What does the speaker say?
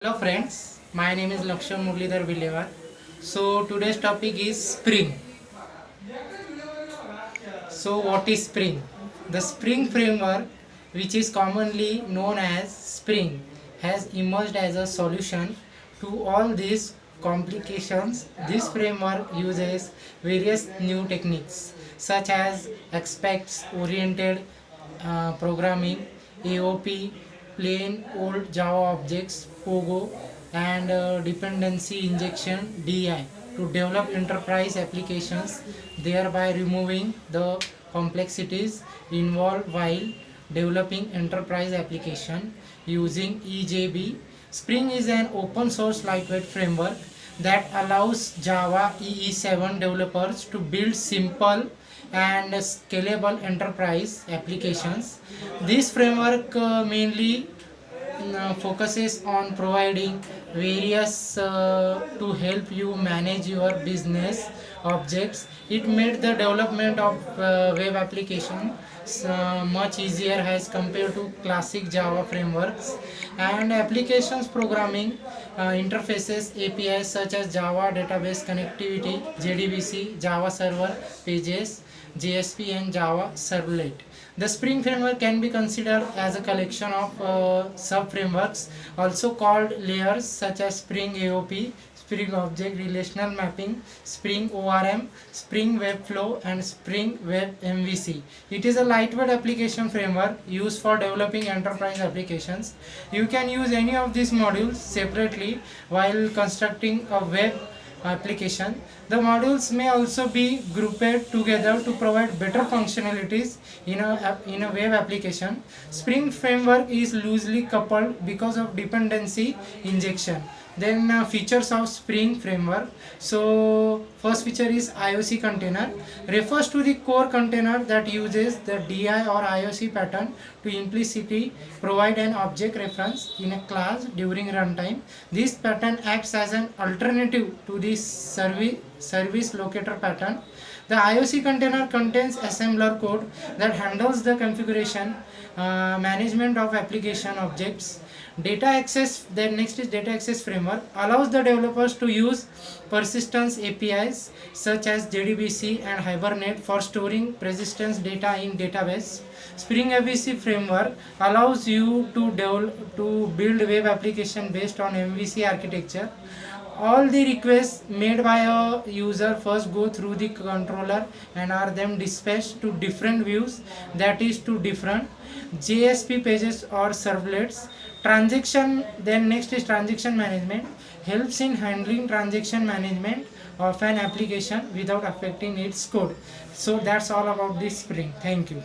Hello friends, my name is Lakshan Murlidhar Villevar. So today's topic is Spring. So what is Spring? The Spring framework, which is commonly known as Spring, has emerged as a solution to all these complications. This framework uses various new techniques such as aspects oriented programming, AOP, plain old Java objects, POGO, and dependency injection DI to develop enterprise applications, thereby removing the complexities involved while developing enterprise application using EJB. Spring is an open source lightweight framework that allows Java EE7 developers to build simple and scalable enterprise applications. This framework mainly focuses on providing various to help you manage your business objects. It made the development of web application much easier as compared to classic Java frameworks, and applications programming interfaces APIs such as Java database connectivity, JDBC, Java server pages, JSP, and Java servlet. The Spring framework can be considered as a collection of sub-frameworks, also called layers, such as Spring AOP, Spring Object Relational Mapping, Spring ORM, Spring Webflow, and Spring Web MVC. It is a lightweight application framework used for developing enterprise applications. You can use any of these modules separately while constructing a web application. The modules may also be grouped together to provide better functionalities in a web application. Spring framework is loosely coupled because of dependency injection. Then features of Spring framework. So first feature is IOC container, refers to the core container that uses the DI or IOC pattern to implicitly provide an object reference in a class during runtime. This pattern acts as an alternative to the service locator pattern. The IOC container contains assembler code that handles the configuration management of application objects. Data access, then next is data access framework, allows the developers to use persistence APIs such as JDBC and Hibernate for storing persistence data in database. Spring MVC framework allows you to build web application based on MVC architecture. All the requests made by a user first go through the controller and are then dispatched to different views, that is to different JSP pages or servlets. Transaction, then next is transaction management, helps in handling transaction management of an application without affecting its code. So that's all about this Spring. Thank you.